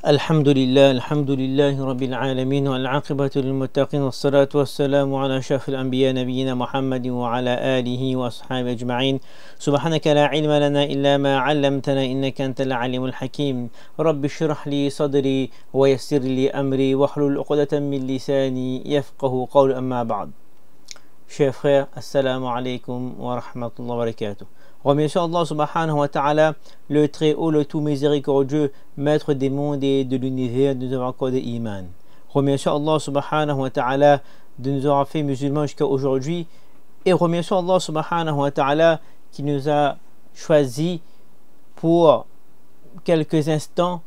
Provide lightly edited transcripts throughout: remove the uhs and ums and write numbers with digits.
الحمد لله رب العالمين والعاقبة للمتقين والصلاة والسلام على أشرف الأنبياء نبينا محمد وعلى آله وأصحابه أجمعين. سبحانك لا علم لنا إلا ما علمتنا إنك أنت العليم الحكيم. رب اشرح لي صدري ويسر لي أمري واحلل عقدة من لساني يفقه قولي. أما بعد. Chers frères, assalamu alaikum wa rahmatullahi wa barakatuh. Remercions Allah subhanahu wa ta'ala, le très haut, le tout miséricordieux, maître des mondes et de l'univers, de nous avoir accordé iman. Remercions Allah subhanahu wa ta'ala de nous avoir fait musulmans jusqu'à aujourd'hui. Et remercions Allah subhanahu wa ta'ala qui nous a choisis pour quelques instants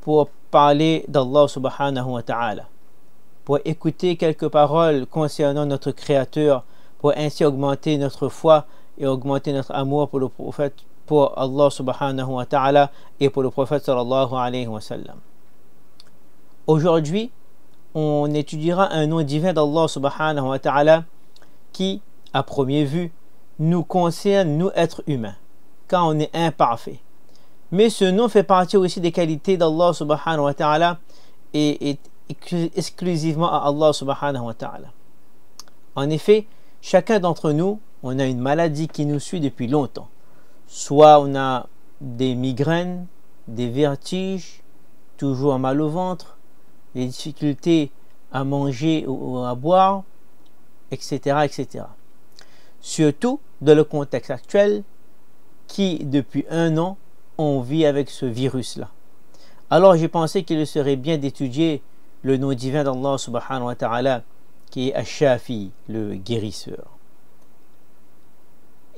pour parler d'Allah subhanahu wa ta'ala, pour écouter quelques paroles concernant notre Créateur, pour ainsi augmenter notre foi et augmenter notre amour pour le prophète, pour Allah subhanahu wa ta'ala et pour le prophète sallallahu alayhi wa sallam. Aujourd'hui, on étudiera un nom divin d'Allah subhanahu wa ta'ala qui, à première vue, nous concerne, nous, êtres humains, car on est imparfait. Mais ce nom fait partie aussi des qualités d'Allah subhanahu wa ta'ala et est exclusivement à Allah subhanahu wa ta'ala. En effet, chacun d'entre nous, on a une maladie qui nous suit depuis longtemps. Soit on a des migraines, des vertiges, toujours un mal au ventre, des difficultés à manger ou à boire, etc., etc. Surtout dans le contexte actuel qui, depuis 1 an, on vit avec ce virus-là. Alors j'ai pensé qu'il serait bien d'étudier le nom divin d'Allah subhanahu wa ta'ala qui est Ash-Shafi, le guérisseur.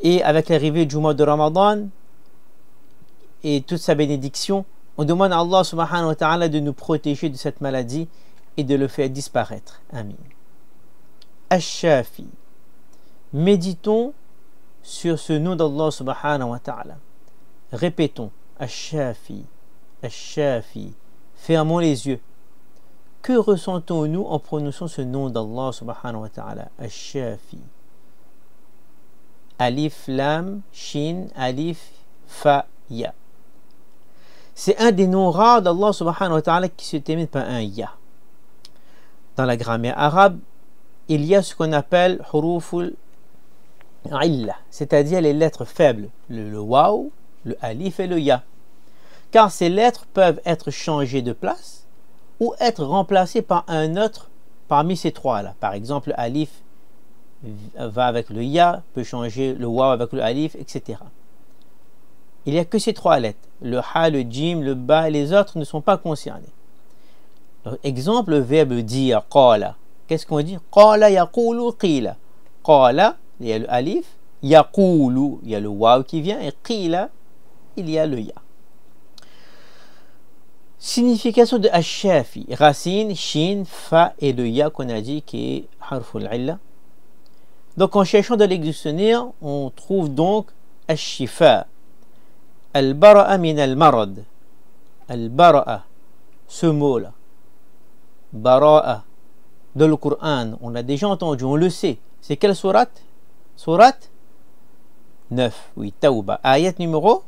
Et avec l'arrivée du mois de Ramadan et toute sa bénédiction, on demande à Allah subhanahu wa ta'ala de nous protéger de cette maladie et de le faire disparaître. Amin. Ash-Shafi. Méditons sur ce nom d'Allah subhanahu wa ta'ala. Répétons Ash-Shafi, Ash-Shafi. Fermons les yeux. Que ressentons-nous en prononçant ce nom d'Allah subhanahu wa ta'ala? Ash-Shafi. Alif, Lam, Shin, Alif, Fa, Ya. C'est un des noms rares d'Allah subhanahu wa ta'ala qui se termine par un Ya. Dans la grammaire arabe, il y a ce qu'on appelle huruful illa, c'est-à-dire les lettres faibles, le waw, le alif et le ya. Car ces lettres peuvent être changées de place ou être remplacées par un autre parmi ces trois-là. Par exemple, le alif va avec le ya, peut changer le waw avec le alif, etc. Il n'y a que ces 3 lettres. Le ha, le jim, le ba et les autres ne sont pas concernés. Alors, exemple, le verbe dire, qala. Qu'est-ce qu'on dit? Qala yaqulu qila. Qala, il y a le alif. Yaqulu, il y a le waw qui vient. Et qila, il y a le ya. Signification de Ash-Shafi. Racine, shin, fa et le ya qu'on a dit qui est harful illa. Donc en cherchant dans le dictionnaire, on trouve donc Ash-Shifa. Al-Bara'a min al-Marad. Al-Bara'a. Ce mot-là. Bara'a. Dans le Coran, on l'a déjà entendu, on le sait. C'est quelle sourate? Sourate 9. Oui, Tawba. Ayat numéro?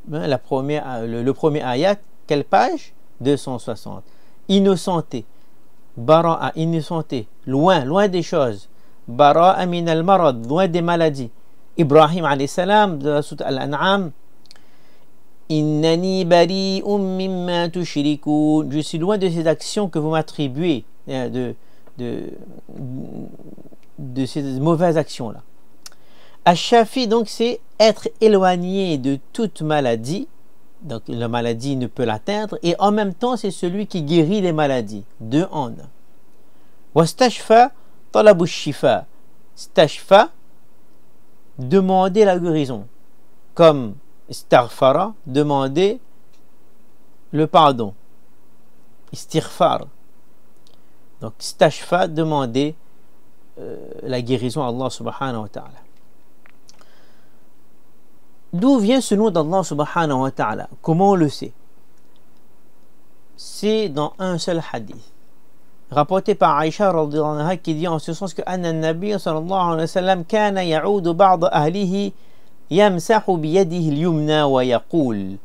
Le premier ayat. Quelle page? 260. Innocenté. Bara'a, innocenté. Loin des choses. Bara'a min al-marad, loin des maladies. Ibrahim alayhi salam, de la sourate Al-An'am. Innani bari'un mimma tushrikun. Je suis loin de ces actions que vous m'attribuez, de ces mauvaises actions-là. Ash-Shafi, donc, c'est être éloigné de toute maladie. Donc, la maladie ne peut l'atteindre. Et en même temps, c'est celui qui guérit les maladies. 2 en 1. Wastashfa talabu shifa. Stashfa, demander la guérison. Comme istaghfara, demander le pardon. Istighfar. Donc, stashfa, demander la guérison à Allah subhanahu wa ta'ala. D'où vient ce nom d'Allah subhanahu wa ta'ala? Comment on le sait? C'est dans un seul hadith rapporté par Aïcha radhiyallahu anha qui dit en ce sens que anna an-nabiy sallallahu alayhi wa sallam kana ya'udu ba'd ahlihi yamsahu bi yadihi al-yumna wa yaqul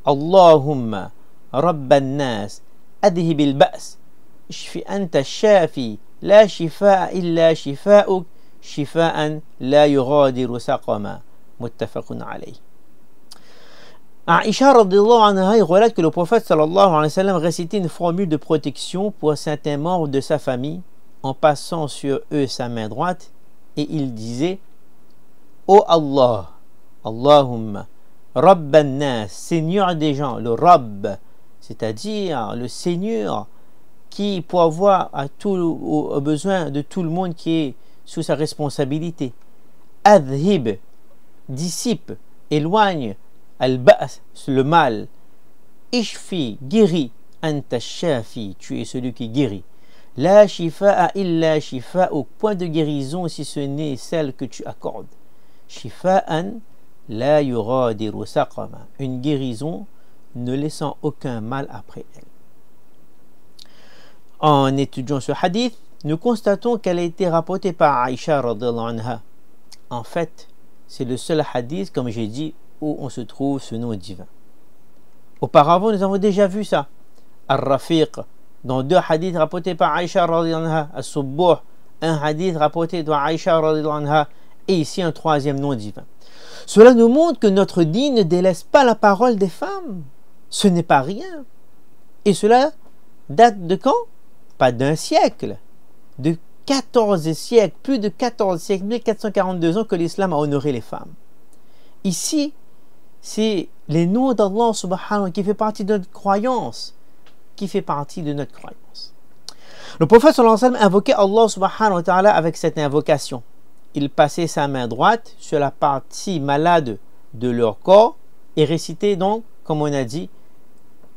Allahumma rabban nas adhibil ba's ishfi anta shafi la shifaa illa shifaa'uk shifaan la yughadiru saqama muttafaqun alayh. Aïcha radhiyallahu anha relate que le prophète sallallahu alayhi wa sallam récitait une formule de protection pour certains membres de sa famille en passant sur eux sa main droite, et il disait: Ô Allah, Allahumma rabban nas, Seigneur des gens, le Rabb, c'est-à-dire le Seigneur qui pourvoit aux besoins de tout le monde qui est sous sa responsabilité. Adhib, dissipe, éloigne, al-ba's, le mal. Ishfi, guéris, anta shafi, tu es celui qui guérit. La shifa'a illa shifa'uk, point de guérison si ce n'est celle que tu accordes. Shifa'an la yughadiru saqama, une guérison ne laissant aucun mal après elle. En étudiant ce hadith, nous constatons qu'elle a été rapportée par Aïcha radhiyallahu anha. En fait, c'est le seul hadith, comme j'ai dit, où on se trouve ce nom divin. Auparavant, nous avons déjà vu ça. Al-Rafiq, dans 2 hadiths rapportés par Aïcha radhiyallahu anha. Al-Subbuh, un hadith rapporté par Aïcha radhiyallahu anha. Et ici un 3e nom divin. Cela nous montre que notre dîn ne délaisse pas la parole des femmes. Ce n'est pas rien. Et cela date de quand? Pas d'un siècle. De 14 siècles, plus de 14 siècles, 1442 ans que l'islam a honoré les femmes. Ici, c'est les noms d'Allah subhanahu wa ta'ala qui fait partie de notre croyance. Le prophète sallallahu alayhi wa sallam invoquait Allah subhanahu wa ta'ala avec cette invocation. Il passait sa main droite sur la partie malade de leur corps et récitait donc, comme on a dit,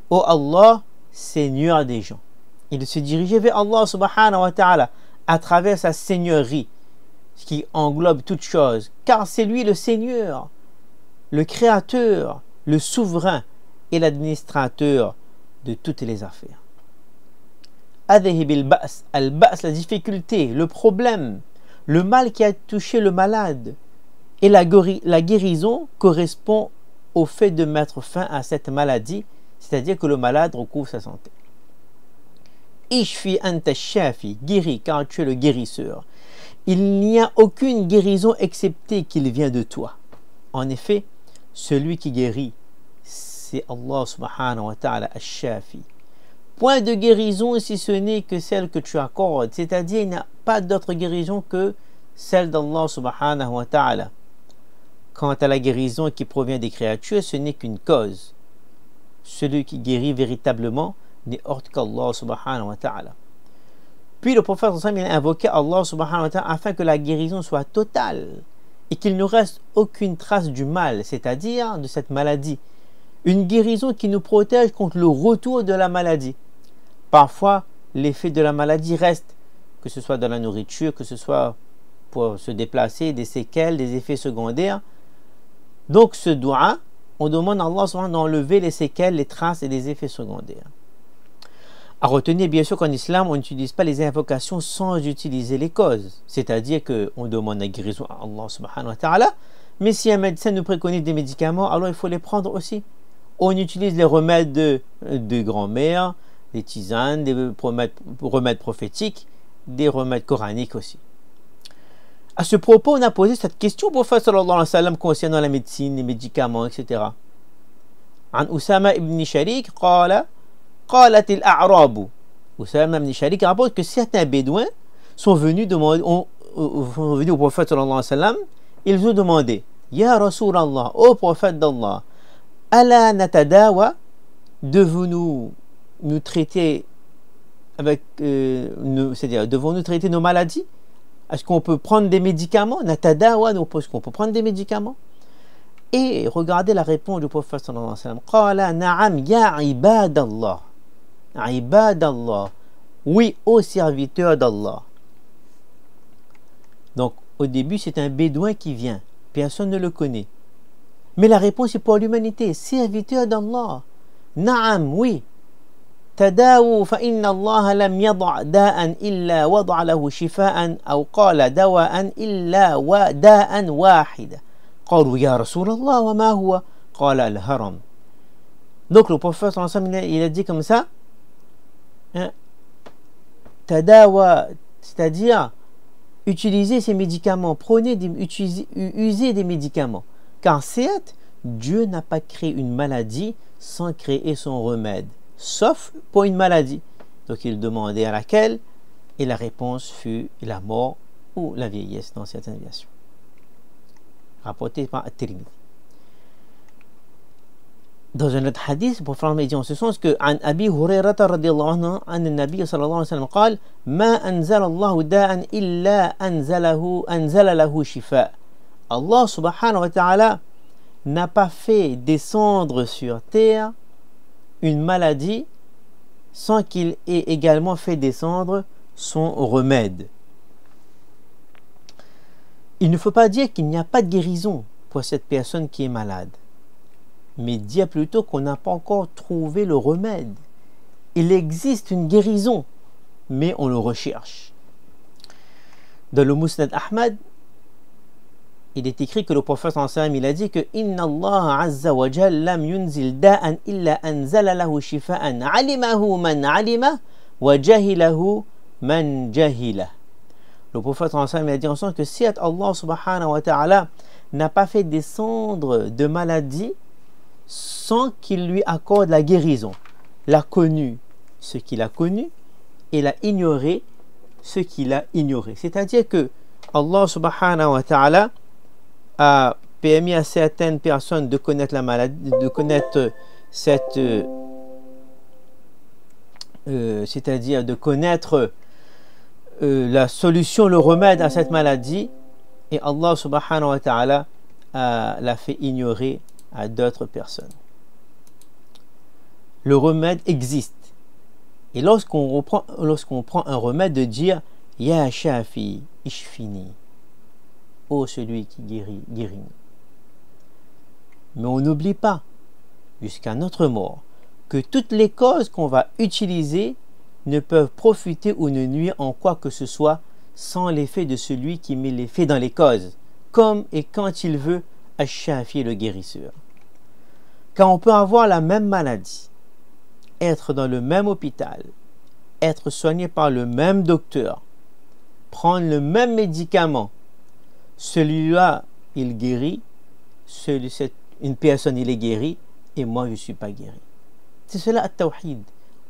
Ô Allah, Seigneur des gens. Il se dirigeait vers Allah subhanahu wa ta'ala à travers sa seigneurie, ce qui englobe toutes choses, car c'est lui le Seigneur, le Créateur, le Souverain et l'administrateur de toutes les affaires. Adhib al-ba's, al-ba's, la difficulté, le problème, le mal qui a touché le malade, et la guérison correspond au fait de mettre fin à cette maladie, c'est-à-dire que le malade recouvre sa santé. Ishfi anta shafi, guéris car tu es le guérisseur. Il n'y a aucune guérison excepté qu'il vient de toi. En effet, celui qui guérit, c'est Allah subhanahu wa ta'ala al-shafi. Point de guérison si ce n'est que celle que tu accordes, c'est-à-dire il n'y a pas d'autre guérison que celle d'Allah subhanahu wa ta'ala. Quant à la guérison qui provient des créatures, ce n'est qu'une cause. Celui qui guérit véritablement n'est autre qu'Allah subhanahu wa ta'ala. Puis le prophète il a invoqué Allah subhanahu wa ta'ala afin que la guérison soit totale et qu'il ne reste aucune trace du mal, c'est-à-dire de cette maladie. Une guérison qui nous protège contre le retour de la maladie. Parfois, l'effet de la maladie reste, que ce soit dans la nourriture, que ce soit pour se déplacer, des séquelles, des effets secondaires. Donc ce doua, on demande à Allah subhanahu d'enlever les séquelles, les traces et les effets secondaires. À retenir bien sûr qu'en islam, on n'utilise pas les invocations sans utiliser les causes. C'est-à-dire qu'on demande la guérison à Allah subhanahu wa ta'ala, mais si un médecin nous préconise des médicaments, alors il faut les prendre aussi. On utilise les remèdes de grand-mère, des tisanes, des remèdes prophétiques, des remèdes coraniques aussi. À ce propos, on a posé cette question au prophète sallallahu alayhi wa sallam concernant la médecine, les médicaments, etc. An Usama ibn Sharik qala qalat al-a'rabu. Usama ibn Sharik rapporte que certains bédouins sont venus au prophète sallallahu alayhi wa sallam. Ils ont demandé: Ya Rasulallah, ô prophète d'Allah, ala natadawa, devons-nous nous traiter avec, c'est-à-dire devons-nous traiter nos maladies? Est-ce qu'on peut prendre des médicaments? Natadawa, nous pose qu'on peut prendre des médicaments. Et regardez la réponse du prophète sallallahu alayhi wa sallam. Qala na'am ya ibadallah. Ibadallah. Oui, ô serviteur d'Allah. Donc, au début, c'est un bédouin qui vient. Personne ne le connaît. Mais la réponse est pour l'humanité. Serviteur d'Allah. Na'am, oui. تداووا فإن الله لم يضع داء إلا وضع له شفاء أو قال دواء إلا وداء واحدا قالوا يا رسول الله وما هو قال الهرم Donc le prophète sallallahu alayhi wa sallam, il a dit comme ça, hein, tadawa, c'est-à-dire utilisez ces médicaments, usez des médicaments. Car certes, Dieu n'a pas créé une maladie sans créer son remède, sauf pour une maladie. Donc il demandait à laquelle, et la réponse fut la mort ou la vieillesse dans certaines versions. Rapporté par At-Tirmidhi. Dans un autre hadith, le prophète dit en ce sens que عن أبي هريرة رضي الله عنه أن النبي صلى الله عليه وسلم قال ما أنزل الله داء إلا أنزل له شفاء. Allah subhanahu wa ta'ala n'a pas fait descendre sur terre une maladie sans qu'il ait également fait descendre son remède. Il ne faut pas dire qu'il n'y a pas de guérison pour cette personne qui est malade, mais dire plutôt qu'on n'a pas encore trouvé le remède. Il existe une guérison, mais on le recherche. Dans le Musnad Ahmad, il est écrit que le prophète sallallahu alayhi wa sallam, il a dit que Inna Allah azza wa jal lam yunzil da'an illa anzala lahu shifa'an alimahu man alima wa jahilahu man jahila. Le prophète sallallahu alayhi wa sallam, il a dit en sens que si Allah subhanahu wa ta'ala n'a pas fait descendre de maladie sans qu'il lui accorde la guérison, l'a connu ce qu'il a connu et l'a ignoré ce qu'il a ignoré. C'est-à-dire que Allah subhanahu wa ta'ala a permis à certaines personnes de connaître la maladie, de connaître cette, c'est-à-dire de connaître la solution, le remède à cette maladie, et Allah subhanahu wa ta'ala l'a fait ignorer à d'autres personnes. Le remède existe. Et lorsqu'on prend un remède, de dire Ya Shafi Ishfini, ô celui qui guérit. Mais on n'oublie pas, jusqu'à notre mort, que toutes les causes qu'on va utiliser ne peuvent profiter ou ne nuire en quoi que ce soit sans l'effet de celui qui met l'effet dans les causes, comme et quand il veut, Ash-Shafi, le guérisseur. Car on peut avoir la même maladie, être dans le même hôpital, être soigné par le même docteur, prendre le même médicament. Celui-là, il guérit, une personne, il est guéri, et moi, je ne suis pas guéri. C'est cela, at-tawhid.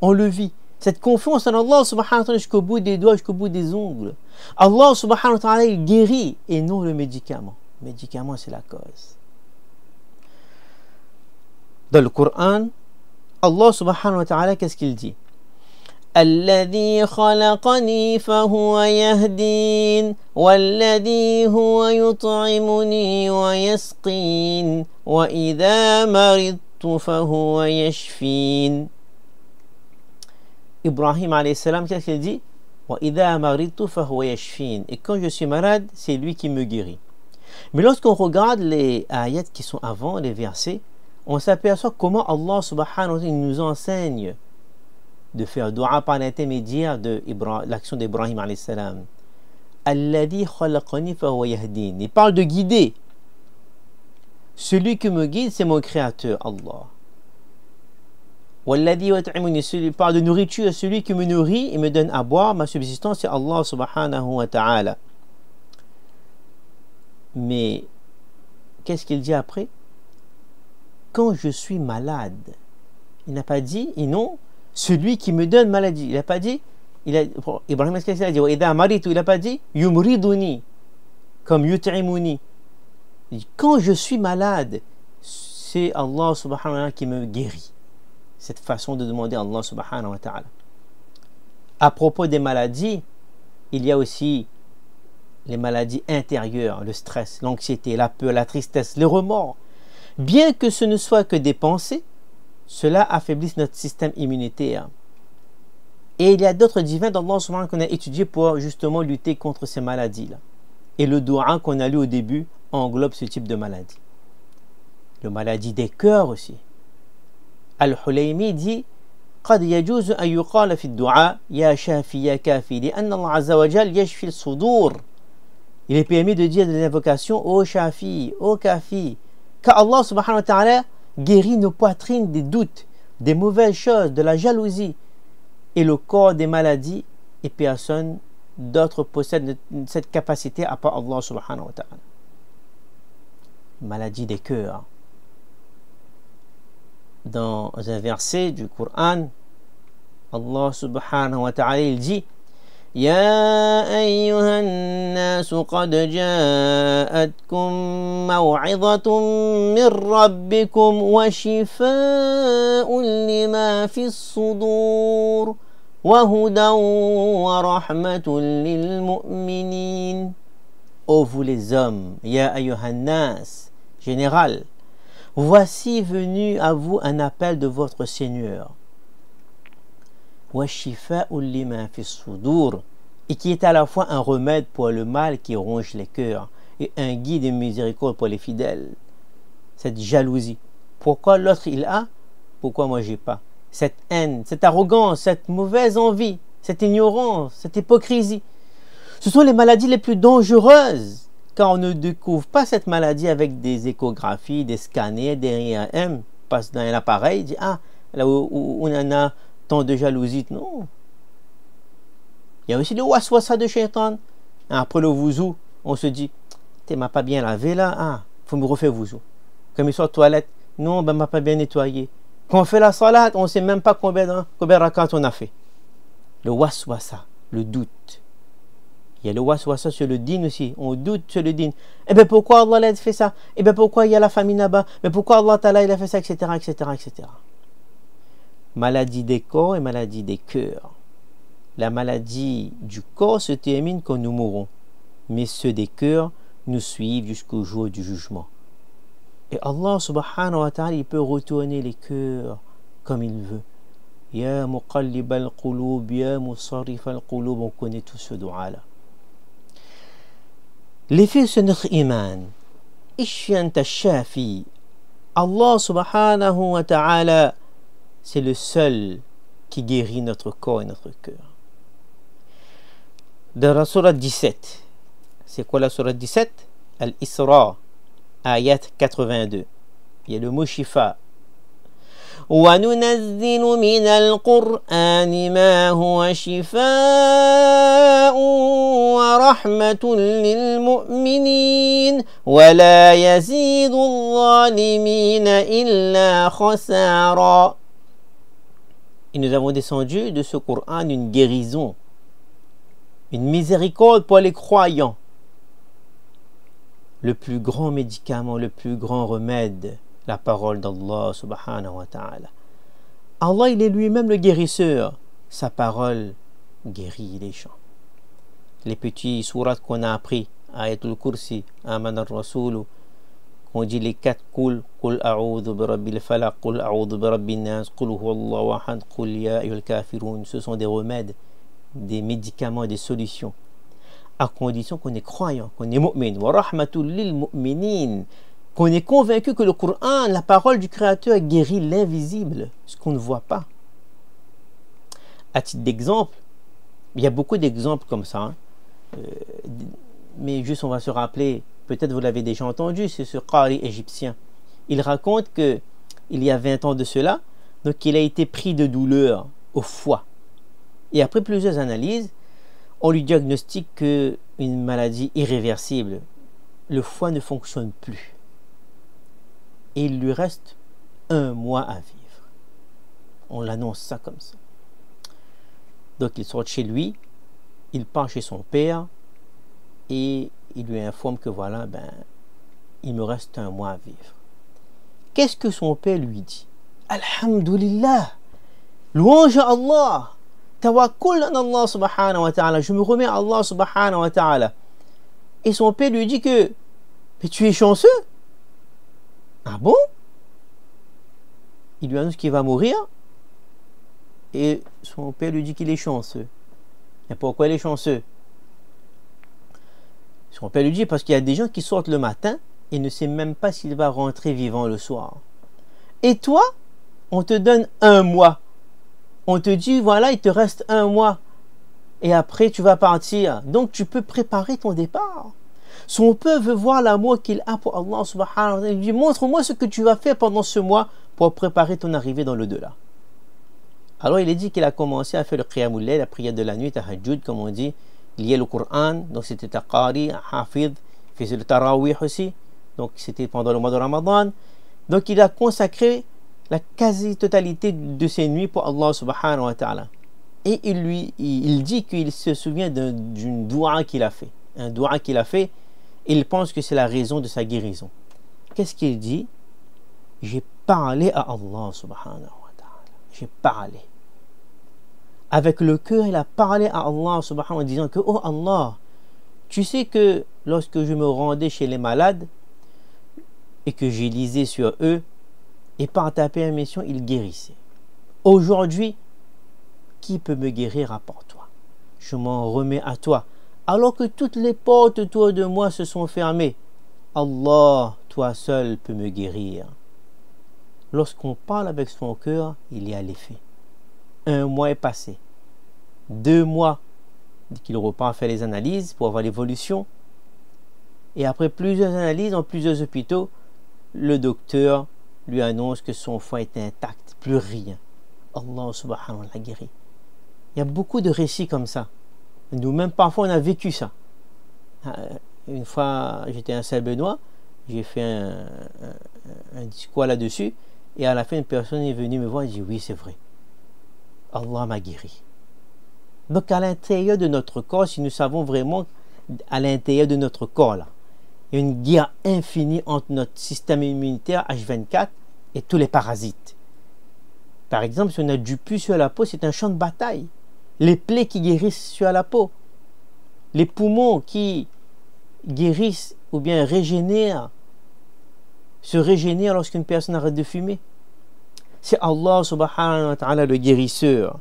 On le vit. Cette confiance en Allah subhanahu wa ta'ala jusqu'au bout des doigts, jusqu'au bout des ongles. Allah subhanahu wa ta'ala, il guérit, et non le médicament. Le médicament, c'est la cause. Dans le Coran, Allah subhanahu wa ta'ala, qu'est-ce qu'il dit? الذي خلقني فهو يهدين والذي هو يطعمني ويسقين وإذا مرضت فهو يشفين. Ibrahim alayhi salam, qu'est-ce qu'il dit? وإذا مرضت فهو يشفين. Et quand je suis malade, c'est lui qui me guérit. Mais lorsqu'on regarde les ayats qui sont avant, les versets, on s'aperçoit comment Allah subhanahu wa ta'ala nous enseigne de faire dua par l'intermédiaire de l'action d'Ibrahim alayhi salam. Alladhi khalaqani fa huwa yahdin. Il parle de guider. Celui qui me guide, c'est mon créateur, Allah. Walladhi yut'imuni. Il parle de nourriture. Celui qui me nourrit et me donne à boire, ma subsistance, c'est Allah subhanahu wa ta'ala. Mais qu'est-ce qu'il dit après? Quand je suis malade, il n'a pas dit, et non, celui qui me donne maladie. Il n'a pas dit, Ibrahim, qu'est-ce qu'il a dit? Il n'a pas dit, yumriduni, comme yut'imuni. Quand je suis malade, c'est Allah subhanahu wa ta'ala qui me guérit. Cette façon de demander à Allah subhanahu wa ta'ala. À propos des maladies, il y a aussi les maladies intérieures, le stress, l'anxiété, la peur, la tristesse, le remords. Bien que ce ne soit que des pensées, cela affaiblisse notre système immunitaire. Et il y a d'autres divins d'Allah subhanahu qu'on a étudiés pour justement lutter contre ces maladies-là. Et le doua qu'on a lu au début englobe ce type de maladie. La maladie des cœurs aussi. Al-Hulaymi dit قد يجوز أن يقال في الدعاء يا شافي يا كافي لأن الله عز وجل يشفي الصدور. Il est permis de dire des invocations ô Shafi, ô Kafi, car Allah subhanahu wa ta'ala guérit nos poitrines des doutes, des mauvaises choses, de la jalousie et le corps des maladies, et personne d'autre possède cette capacité à part Allah subhanahu wa ta'ala. Maladie des cœurs. Dans un verset du Coran, Allah subhanahu wa ta'ala il dit يا أيها الناس قد جاءتكم موعظة من ربكم وشفاء لما في الصدور وهدى ورحمة للمؤمنين. Ô vous les hommes, يا أيها الناس, général, voici venu à vous un appel de votre Seigneur. Et qui est à la fois un remède pour le mal qui ronge les cœurs et un guide de miséricorde pour les fidèles. Cette jalousie, pourquoi l'autre il a, pourquoi moi j'ai pas? Cette haine, cette arrogance, cette mauvaise envie, cette ignorance, cette hypocrisie, ce sont les maladies les plus dangereuses, car on ne découvre pas cette maladie avec des échographies, des scanners, des IAM, passe dans un appareil, dit ah, là où on en a tant de jalousie, non. Il y a aussi le waswasa de shaitan. Après le wuzu, on se dit, tu m'as pas bien lavé là, ah, faut me refaire wuzu. Comme il sort de toilette, non, ben m'a pas bien nettoyé. Quand on fait la salat, on sait même pas combien rakat on a fait. Le waswasa, le doute. Il y a le waswasa sur le din aussi, on doute sur le din. Eh bien pourquoi Allah a fait ça? Eh bien pourquoi il y a la famine là-bas? Mais pourquoi Allah Ta'ala il a fait ça, etc., etc., etc. Maladie des corps et maladie des cœurs. La maladie du corps se termine quand nous mourrons, mais ceux des cœurs nous suivent jusqu'au jour du jugement. Et Allah subhanahu wa ta'ala, il peut retourner les cœurs comme il veut. Ya muqallib al-qulub, ya musarrif al-qulub, on connaît tout ce dua-là. L'effet sur notre iman. Ishyan tashafi. Allah subhanahu wa ta'ala, c'est le seul qui guérit notre corps et notre cœur. Dans la sourate 17, c'est quoi la sourate 17? Al-Isra, ayat 82. Il y a le mot shifa. وَنُنَزِّلُ مِنَ الْقُرْآنِ مَا هُوَ شِفَاءٌ وَرَحْمَةٌ لِلْمُؤْمِنِينَ وَلَا يَزِيدُ الظَّالِمِينَ إِلَّا خَسَارًا. Et nous avons descendu de ce Coran une guérison, une miséricorde pour les croyants. Le plus grand médicament, le plus grand remède, la parole d'Allah subhanahu wa ta'ala. Allah, il est lui-même le guérisseur. Sa parole guérit les gens. Les petits sourates qu'on a appris, Ayatul Kursi, Aman al-Rasoul, on dit les 4 Qul, Qul a'udhu bi rabbil falaq, Qul a'udhu bi rabbin nas, Qul huwa Allahu ahad, Qul ya ayyuhal kafirun. Ce sont des remèdes, des médicaments, des solutions, à condition qu'on est croyant, qu'on est mu'min. Wa rahmatul lil mu'minin, qu'on est convaincu que le Coran, la parole du Créateur, guérit l'invisible, ce qu'on ne voit pas. À titre d'exemple, il y a beaucoup d'exemples comme ça, hein. Mais juste on va se rappeler, peut-être vous l'avez déjà entendu, c'est ce qari égyptien. Il raconte que il y a 20 ans de cela, donc il a été pris de douleur au foie. Et après plusieurs analyses, on lui diagnostique une maladie irréversible. Le foie ne fonctionne plus. Et il lui reste 1 mois à vivre. On l'annonce ça comme ça. Donc il sort de chez lui, il part chez son père et il lui informe que voilà, il me reste 1 mois à vivre. Qu'est-ce que son père lui dit? Alhamdulillah, louange à Allah, tawakkul à Allah subhanahu wa ta'ala, je me remets à Allah subhanahu wa ta'ala. Et son père lui dit que, mais tu es chanceux? Ah bon? Il lui annonce qu'il va mourir et son père lui dit qu'il est chanceux. Et pourquoi il est chanceux? Son père lui dit parce qu'il y a des gens qui sortent le matin et ne savent même pas s'il va rentrer vivant le soir. Et toi, on te donne 1 mois. On te dit voilà, il te reste 1 mois et après tu vas partir. Donc tu peux préparer ton départ. Son peuple veut voir l'amour qu'il a pour Allah subhanahu wa ta'ala. Il lui dit, montre-moi ce que tu vas faire pendant ce mois pour préparer ton arrivée dans l'au-delà. Alors il est dit qu'il a commencé à faire le qiyamul layl, la prière de la nuit, tahajjud, comme on dit, lié le Coran, donc c'était taqari, hafid, faisait le tarawih aussi, donc c'était pendant le mois de Ramadan. Donc il a consacré la quasi-totalité de ses nuits pour Allah subhanahu wa ta'ala. Et il dit qu'il se souvient d'une doua qu'il a fait. Un doua qu'il a fait, il pense que c'est la raison de sa guérison. Qu'est-ce qu'il dit? J'ai parlé à Allah subhanahu wa ta'ala. J'ai parlé. Avec le cœur, il a parlé à Allah subhanahu wa ta'ala en disant que, oh Allah, tu sais que lorsque je me rendais chez les malades et que j'ai lisé sur eux, et par ta permission, ils guérissaient. Aujourd'hui, qui peut me guérir à part toi? Je m'en remets à toi. Alors que toutes les portes autour de moi se sont fermées. Allah, toi seul peux me guérir. Lorsqu'on parle avec son cœur, il y a l'effet. 1 mois est passé. 2 mois, qu'il repart faire les analyses pour avoir l'évolution. Et après plusieurs analyses dans plusieurs hôpitaux, le docteur lui annonce que son foie est intact, plus rien. Allah subhanahu wa ta'ala l'a guéri. Il y a beaucoup de récits comme ça. Nous-mêmes, parfois, on a vécu ça. Une fois, j'étais à Saint-Benoît, j'ai fait un discours là-dessus, et à la fin, une personne est venue me voir et dit, oui, c'est vrai. Allah m'a guéri. Donc, à l'intérieur de notre corps, si nous savons vraiment, à l'intérieur de notre corps, là, il y a une guerre infinie entre notre système immunitaire H24 et tous les parasites. Par exemple, si on a du pus sur la peau, c'est un champ de bataille. Les plaies qui guérissent sur la peau, les poumons qui guérissent ou bien régénèrent, se régénèrent lorsqu'une personne arrête de fumer. C'est Allah subhanahu wa ta'ala le guérisseur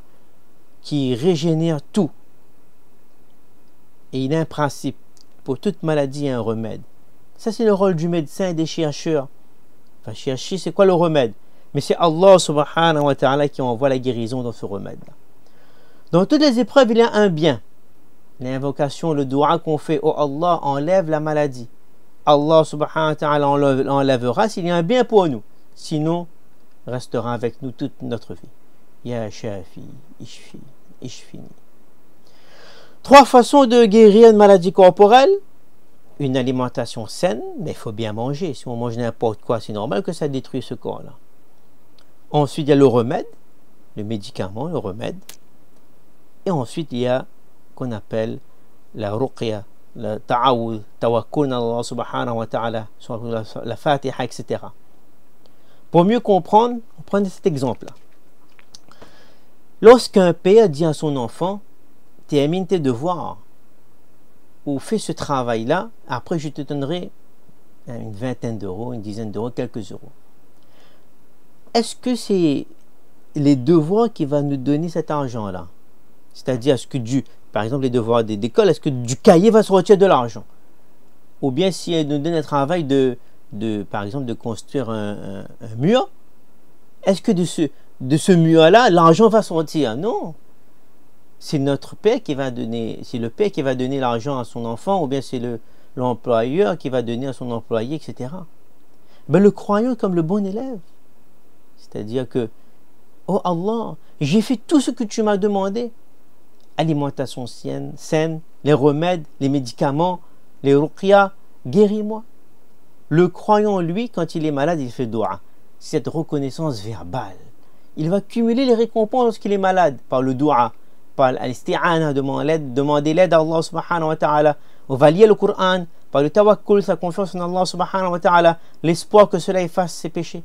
qui régénère tout. Et il a un principe. Pour toute maladie, il y a un remède. Ça, c'est le rôle du médecin et des chercheurs. Enfin, chercher, c'est quoi le remède? Mais c'est Allah subhanahu wa ta'ala qui envoie la guérison dans ce remède-là. Dans toutes les épreuves, il y a un bien. L'invocation, le dua qu'on fait, oh Allah, enlève la maladie. Allah subhanahu wa ta'ala enlèvera s'il y a un bien pour nous. Sinon, restera avec nous toute notre vie. Ya Shafi, Ishfi, Ishfini. 3 façons de guérir une maladie corporelle. Une alimentation saine, mais il faut bien manger. Si on mange n'importe quoi, c'est normal que ça détruise ce corps-là. Ensuite, il y a le remède, le médicament, le remède. Et ensuite, il y a qu'on appelle la ruqya, le ta'awud, tawakkul à Allah subhanahu wa ta'ala, la fatiha, etc. Pour mieux comprendre, on prend cet exemple-là. Lorsqu'un père dit à son enfant, termine tes devoirs, ou fais ce travail-là, après je te donnerai une vingtaine d'euros, une dizaine d'euros, quelques euros. Est-ce que c'est les devoirs qui vont nous donner cet argent-là? C'est-à-dire, est-ce que par exemple, les devoirs d'école, est-ce que du cahier va se retirer de l'argent? Ou bien si elle nous donne un travail par exemple, de construire un mur, est-ce que de ce mur-là, l'argent va sortir? Non. C'est notre père qui va donner, c'est le père qui va donner l'argent à son enfant, ou bien c'est l'employeur qui va donner à son employé, etc. Ben, le croyant comme le bon élève. C'est-à-dire que, oh Allah, j'ai fait tout ce que tu m'as demandé. Alimentation saine, les remèdes, les médicaments, les ruqya, guéris-moi. Le croyant, lui, quand il est malade, il fait dua. Cette reconnaissance verbale. Il va cumuler les récompenses lorsqu'il est malade par le dua, par l'isti'ana, demander l'aide à Allah subhanahu wa ta'ala. On va lire le Coran, par le tawakkul, sa confiance en Allah subhanahu wa ta'ala, l'espoir que cela efface ses péchés.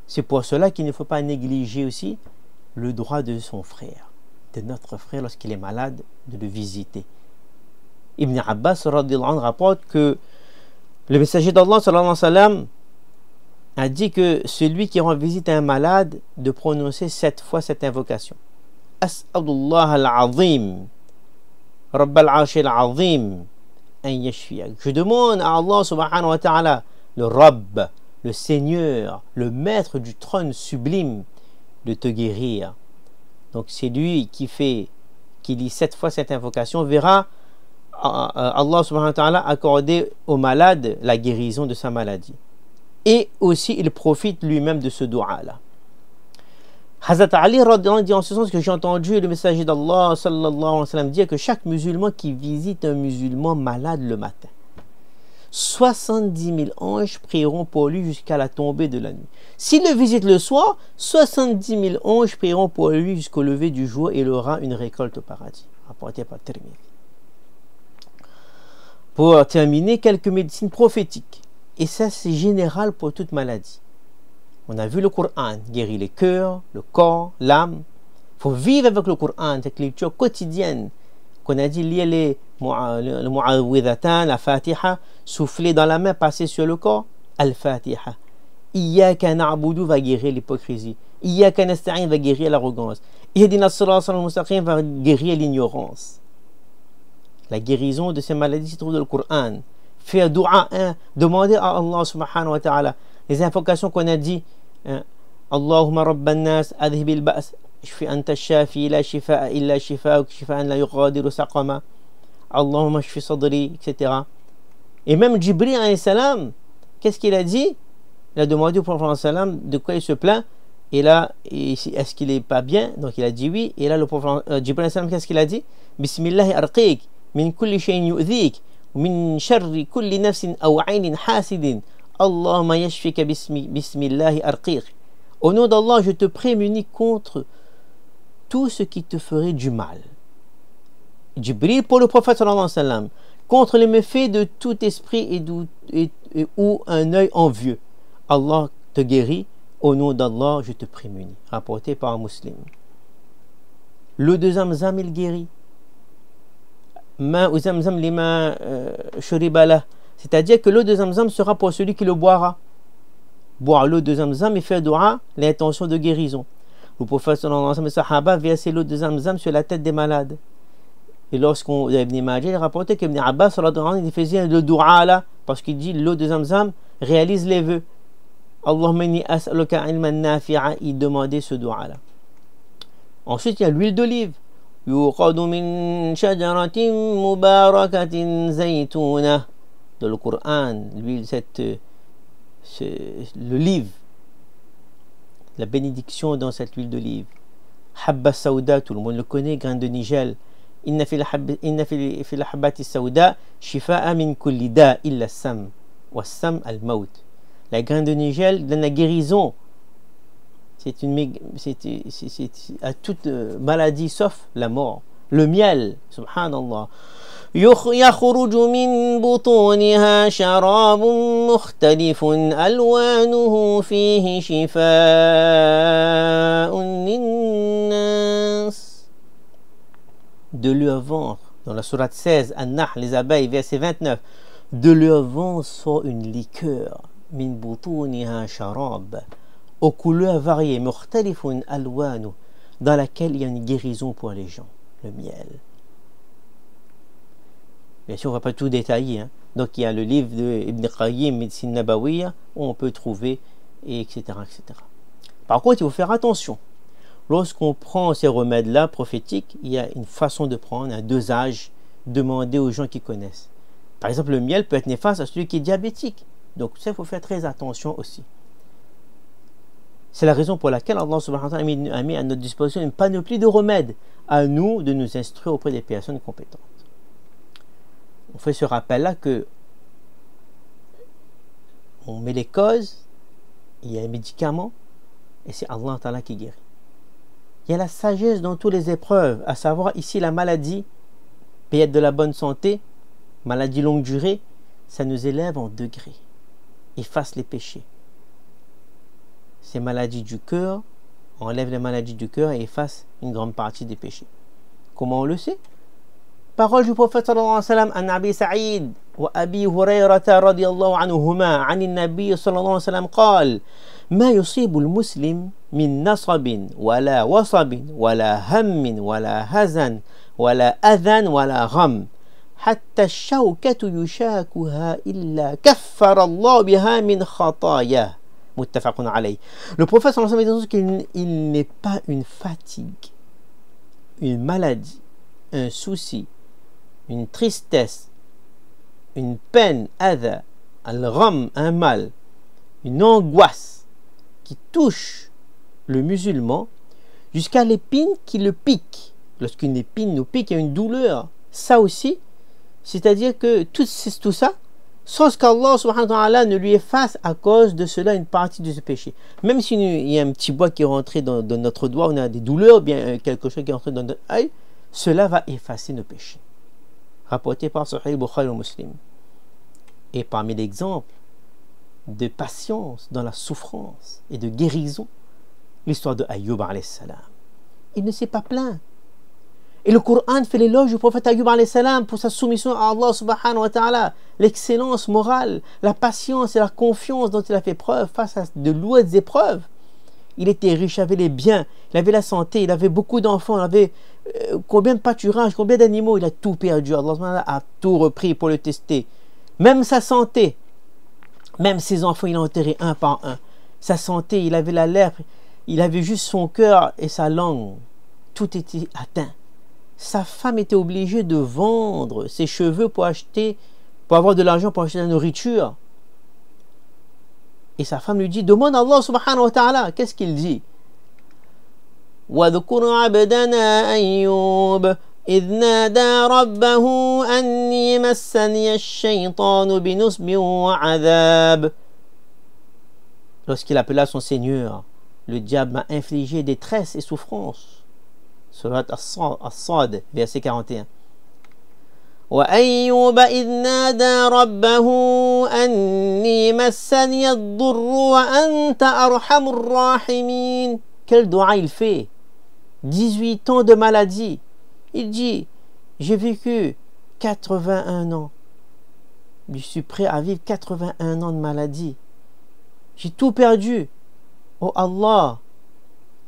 C'est pour cela qu'il ne faut pas négliger aussi le droit de son frère, de notre frère lorsqu'il est malade, de le visiter. Ibn Abbas radhiyallahu anhu rapporte que le messager d'Allah sallallahu alayhi wa sallam a dit que celui qui rend visite à un malade de prononcer 7 fois cette invocation. As'adullah al-azim, Rabb al-arsh al-azim, an yashfiyak. Je demande à Allah subhanahu wa ta'ala, le Rabb, le Seigneur, le maître du trône sublime, de te guérir. Donc c'est lui qui lit 7 fois cette invocation, verra Allah subhanahu wa ta'ala a accordé au malade la guérison de sa maladie. Et aussi, il profite lui-même de ce dua-là. Hazrat Ali dit en ce sens que j'ai entendu le messager d'Allah sallallahu alayhi wa sallam dire que chaque musulman qui visite un musulman malade le matin, 70 000 anges prieront pour lui jusqu'à la tombée de la nuit. S'il le visite le soir, 70 000 anges prieront pour lui jusqu'au lever du jour et il aura une récolte au paradis. Rapporté par Tirmidhi. Pour terminer, quelques médecines prophétiques. Et ça, c'est général pour toute maladie. On a vu le Coran guérit les cœurs, le corps, l'âme. Il faut vivre avec le Coran, cette lecture quotidienne. Qu'on a dit lire le Mu'awwidhatan, la Fatiha, souffler dans la main, passer sur le corps, Al-Fatiha. Iyyaka na'budu va guérir l'hypocrisie. Iyyaka nasta'in va guérir l'arrogance. Ihdina as-sirata al-mustaqim va guérir l'ignorance. La guérison de ces maladies se trouve dans le Coran. Faire dua, demander à Allah subhanahu wa ta'ala. Les invocations qu'on a dit, Allahumma rabban nas adhibil ba's, shfi anta shafi la shifa'a illa shifa'uk shifa'an la yughadiru saqama, Allahumma shfi sadri, etc. Et même Jibril alayhi salam, qu'est-ce qu'il a dit? Il a demandé au prophète salam de quoi il se plaint. Et là, est-ce qu'il n'est pas bien? Donc il a dit oui. Et là, le prophète Jibril alayhi salam, qu'est-ce qu'il a dit? Bismillahi arqiq min kulli shay'in yu'dhik min sharri kulli nafsin aw 'aynin hasidin. Allahumma yashfika bismillahi arqiq. Au nom d'Allah, je te prémunis contre tout ce qui te ferait du mal. Jibril pour le prophète sallallahu alayhi wa sallam, contre les méfaits de tout esprit ou un œil envieux. Allah te guérit, au nom d'Allah, je te prémunis. Rapporté par un musulman. L'eau de Zamzam, il guérit. C'est-à-dire que l'eau de Zamzam sera pour celui qui le boira. Boire l'eau de Zamzam et faire dua, l'intention de guérison. Le prophète sallallahu alayhi wa sallam et Sahaba versaient l'eau de Zamzam sur la tête des malades. Et lorsqu'on Ibn Majah, il rapportait qu'Ibn Abbas sallallahu alayhi wa sallam, il faisait le dua là, parce qu'il dit l'eau de Zamzam réalise les vœux. Allahumma inni as'aluka ilman nafi'a, il demandait ce dua là. Ensuite, il y a l'huile d'olive. Yuqadu min shajaratin mubarakatin zaytuna. Dans le Coran, l'huile, l'olive, la bénédiction dans cette huile d'olive. Habba Sauda, tout le monde le connaît, grain de nigel. Inna fi al-habbati sauda shifa'a min kulli da illa sam wa sam al-maut. La grain de nigel donne la guérison. C'est à toute maladie sauf la mort. Le miel, subhanallah. يخرج من بطونها شراب مختلف ألوانه فيه شفاء للناس. De leur ventre, dans la sourate 16, An-Nahl, les abeilles, verset 29, de leur ventre sort une liqueur, min butuniha sharab, aux couleurs variées, mukhtalifun alwanu, dans laquelle il y a une guérison pour les gens, le miel. Bien sûr, on ne va pas tout détailler. Hein. Donc, il y a le livre de Ibn Qayyim, Médecine Nabawiya, où on peut trouver, etc., etc. Par contre, il faut faire attention. Lorsqu'on prend ces remèdes-là prophétiques, il y a une façon de prendre, un dosage, demander aux gens qui connaissent. Par exemple, le miel peut être néfaste à celui qui est diabétique. Donc, ça, il faut faire très attention aussi. C'est la raison pour laquelle Allah subhanahu wa ta'ala a mis à notre disposition une panoplie de remèdes. À nous de nous instruire auprès des personnes compétentes. On fait ce rappel-là que on met les causes, il y a les médicaments, et c'est Allah Ta'ala qui guérit. Il y a la sagesse dans toutes les épreuves, à savoir ici la maladie, peut être de la bonne santé, maladie longue durée, ça nous élève en degrés, efface les péchés. Ces maladies du cœur, on enlève les maladies du cœur et efface une grande partie des péchés. Comment on le sait? Parole du prophète sallallahu alayhi wa sallam an Abi Sa'id wa Abi Hurayrata radiyallahu anhuma an النبي صلى الله عليه وسلم قال ما يصيب المسلم من نصب ولا وصب ولا هم ولا هزن ولا أذى ولا غم حتى الشوكة يشاكها إلا كفر الله بها من خطاياه متفق عليه. Le prophète sallallahu alayhi wa sallam dit qu'il n'est pas une fatigue, une maladie, un souci, une tristesse, une peine, adha, al-gham, un mal, une angoisse qui touche le musulman jusqu'à l'épine qui le pique. Lorsqu'une épine nous pique, il y a une douleur. Ça aussi, c'est-à-dire que tout ça, sans qu'Allah subhanahu wa ta'ala ne lui efface à cause de cela une partie de ce péché. Même s'il y a un petit bois qui est rentré dans notre doigt, on a des douleurs, bien quelque chose qui est rentré dans notre œil, cela va effacer nos péchés. Rapporté par Sahih Bukhari ou Muslim. Et parmi les exemples de patience dans la souffrance et de guérison, l'histoire de Ayyub alayhi salam. Il ne s'est pas plaint. Et le Coran fait l'éloge du prophète Ayyub alayhi salam pour sa soumission à Allah subhanahu wa ta'ala, l'excellence morale, la patience et la confiance dont il a fait preuve face à de lourdes épreuves. Il était riche, il avait les biens, il avait la santé, il avait beaucoup d'enfants, il avait combien de pâturages, combien d'animaux, il a tout perdu. Allah a tout repris pour le tester. Même sa santé, même ses enfants, il a enterré un par un. Sa santé, il avait la lèpre, il avait juste son cœur et sa langue. Tout était atteint. Sa femme était obligée de vendre ses cheveux pour avoir de l'argent pour acheter la nourriture. Et sa femme lui dit, demande à Allah subhanahu wa ta'ala. Qu'est-ce qu'il dit? وَاذْكُرْ عَبْدَنَا أَيُّوبَ إِذْ نَادَى رَبَّهُ أَنِّي مَسَّنِيَ الشَّيْطَانُ بِنُصْبٍ وَعَذَابٍ. Lorsqu'il appela son Seigneur, le diable m'a infligé détresse et souffrance. Surat As-Sad, verset 41. وَأَيُّوبَ إِذْ نَادَى رَبَّهُ أَنِّي مَسَّنِيَ الضُّرُّ وَأَنْتَ أَرْحَمُ الراحمين. Quel doigt il fait? 18 ans de maladie. Il dit, j'ai vécu 81 ans. Je suis prêt à vivre 81 ans de maladie. J'ai tout perdu. Oh Allah,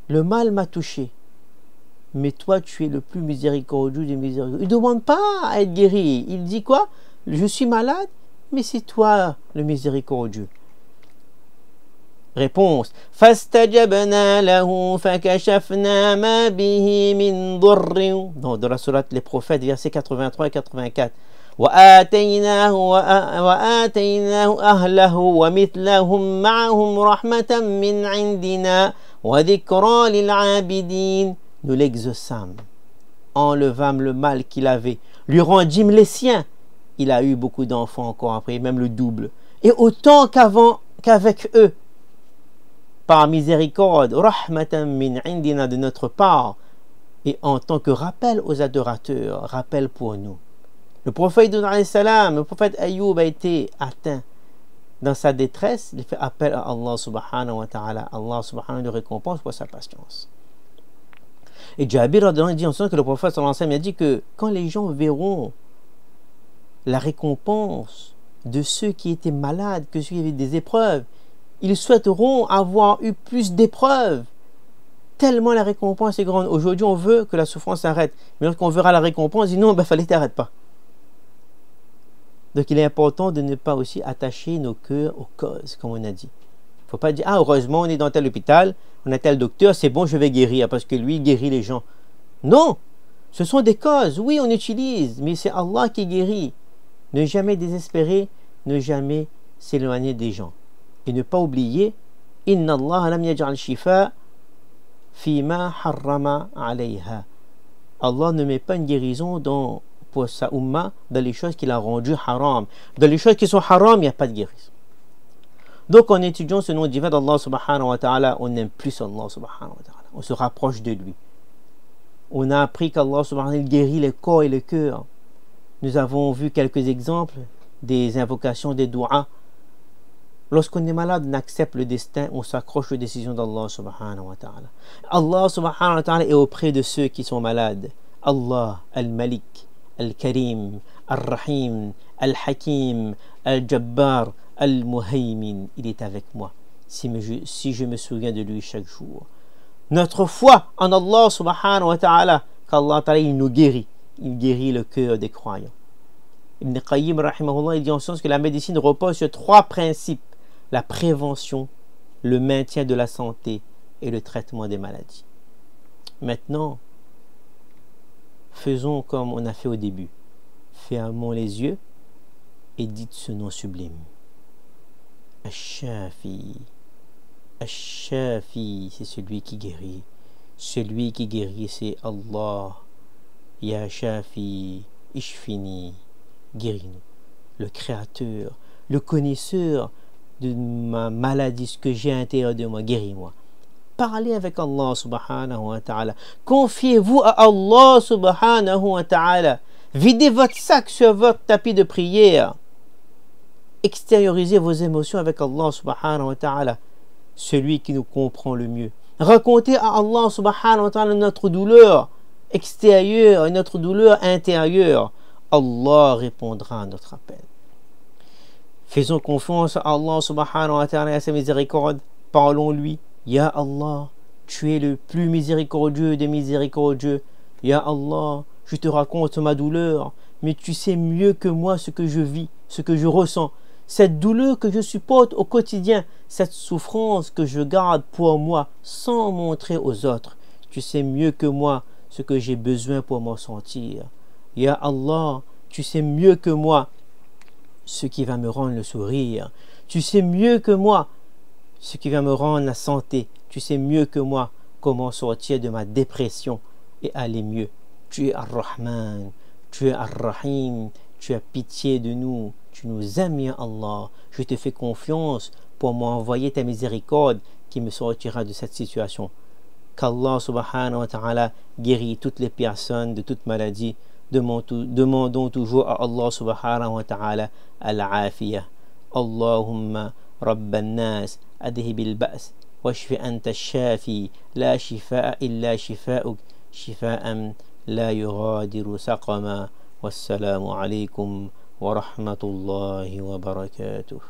le mal m'a touché. Mais toi, tu es le plus miséricordieux des miséricordieux. Il ne demande pas à être guéri. Il dit quoi? Je suis malade, mais c'est toi le miséricordieux. Réponse. فَاسْتَجَبْنَا لَهُ فَكَشَفْنَا مَا بِهِ مِنْ ضُرٍّ. Dans la sourate Les Prophètes, versets 83 et 84. وَآتَيْنَاهُ أَهْلَهُ وَمِثْلَهُمْ مَعَهُمْ رَحْمَةً مِنْ عِنْدِنَا وَذِكْرَى لِلْعَابِدِينَ. Nous l'exaucâmes, enlevâmes le mal qu'il avait, lui rendîmes les siens. Il a eu beaucoup d'enfants encore après, même le double. Et autant qu'avec eux, par miséricorde, rahmatan min indina, de notre part, et en tant que rappel aux adorateurs, rappel pour nous. Le prophète le prophète Ayyub a été atteint dans sa détresse. Il fait appel à Allah subhanahu wa ta'ala. Allah subhanahu wa ta'ala le récompense pour sa patience. Et Jabir dit en sens que le prophète sallallahu alayhi wa sallam a dit que quand les gens verront la récompense de ceux qui étaient malades, que ceux qui avaient des épreuves, ils souhaiteront avoir eu plus d'épreuves. Tellement la récompense est grande. Aujourd'hui, on veut que la souffrance s'arrête. Mais lorsqu'on verra la récompense, on dit non, fallait t'arrête pas. Donc il est important de ne pas aussi attacher nos cœurs aux causes, comme on a dit. Il ne faut pas dire, ah heureusement, on est dans tel hôpital, on a tel docteur, c'est bon, je vais guérir, parce que lui, il guérit les gens. Non, ce sont des causes, oui, on utilise, mais c'est Allah qui guérit. Ne jamais désespérer, ne jamais s'éloigner des gens. Et ne pas oublier, Inna Allah lam yaj'al shifa fima harrama alayha. Allah ne met pas une guérison pour sa umma dans les choses qu'il a rendues haram. Dans les choses qui sont haram, il n'y a pas de guérison. Donc en étudiant ce nom divin d'Allah subhanahu wa ta'ala, on aime plus Allah subhanahu wa ta'ala. On se rapproche de lui. On a appris qu'Allah subhanahu wa ta'ala guérit les corps et les cœurs. Nous avons vu quelques exemples des invocations, des du'as. Lorsqu'on est malade, on accepte le destin, on s'accroche aux décisions d'Allah subhanahu wa ta'ala. Allah subhanahu wa ta'ala est auprès de ceux qui sont malades. Allah, Al-Malik, Al-Karim, Al-Rahim, Al-Hakim, Al-Jabbar, Al-Muhaymin, il est avec moi si je me souviens de lui chaque jour. Notre foi en Allah subhanahu wa ta'ala, qu'Allah ta'ala il nous guérit, il guérit le cœur des croyants. Ibn Qayyim rahimahullah, il dit en sens que la médecine repose sur 3 principes: la prévention, le maintien de la santé et le traitement des maladies. Maintenant, faisons comme on a fait au début. Fermons les yeux et dites ce nom sublime. Ash-Shafi. Ash-Shafi, c'est celui qui guérit. Celui qui guérit, c'est Allah. Ya Shafi, Ishfini, guéris-nous. Le créateur, le connaisseur de ma maladie, ce que j'ai à l'intérieur de moi, guéris-moi. Parlez avec Allah subhanahu wa ta'ala. Confiez-vous à Allah subhanahu wa ta'ala. Videz votre sac sur votre tapis de prière. Extériorisez vos émotions avec Allah subhanahu wa ta'ala, celui qui nous comprend le mieux. Racontez à Allah subhanahu wa ta'ala notre douleur extérieure et notre douleur intérieure. Allah répondra à notre appel. Faisons confiance à Allah subhanahu wa ta'ala et à sa miséricorde. Parlons-lui. Ya Allah, tu es le plus miséricordieux des miséricordieux. Ya Allah, je te raconte ma douleur, mais tu sais mieux que moi ce que je vis, ce que je ressens. Cette douleur que je supporte au quotidien, cette souffrance que je garde pour moi sans montrer aux autres. Tu sais mieux que moi ce que j'ai besoin pour m'en sentir. Ya Allah, tu sais mieux que moi ce qui va me rendre le sourire. Tu sais mieux que moi ce qui va me rendre la santé. Tu sais mieux que moi comment sortir de ma dépression et aller mieux. Tu es Ar-Rahman, tu es Ar-Rahim, tu as pitié de nous, tu nous aimes, ya Allah. Je te fais confiance pour m'envoyer ta miséricorde qui me sortira de cette situation. Qu'Allah subhanahu wa ta'ala guérit toutes les personnes de toute maladie. Demandons toujours à Allah subhanahu wa ta'ala al-afiyah. Allahumma rabban nas adhib al-ba's washfi anta ash-shafi la shifaa illa shifaa'uk shifaan la yughadiru saqama. Wassalamu alaykum wa rahmatullahi wa barakatuh.